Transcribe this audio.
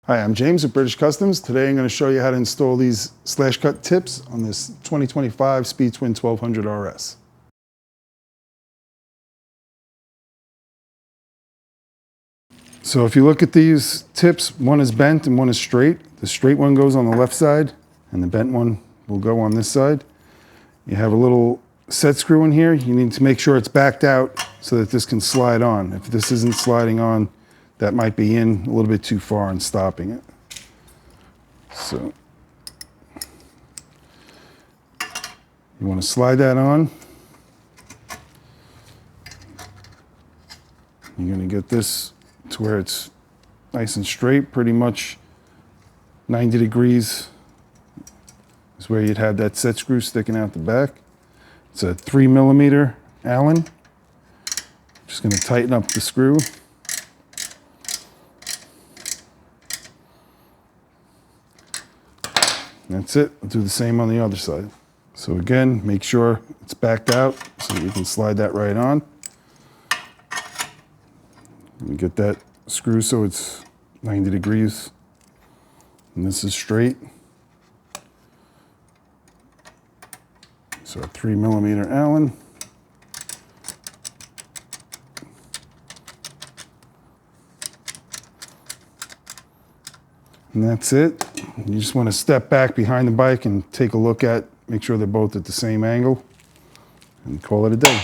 Hi, I'm James at British Customs. Today I'm going to show you how to install these slash cut tips on this 2025 Speed Twin 1200 RS. So if you look at these tips, one is bent and one is straight. The straight one goes on the left side and the bent one will go on this side. You have a little set screw in here. You need to make sure it's backed out so that this can slide on. If this isn't sliding on, that might be in a little bit too far and stopping it. So you want to slide that on. You're going to get this to where it's nice and straight, pretty much 90 degrees is where you'd have that set screw sticking out the back. It's a 3mm Allen. Just going to tighten up the screw. That's it. I'll do the same on the other side. So again, make sure it's backed out so that you can slide that right on. You get that screw so it's 90 degrees. And this is straight. So a 3mm Allen. And that's it. You just want to step back behind the bike and take a look at, make sure they're both at the same angle, and call it a day.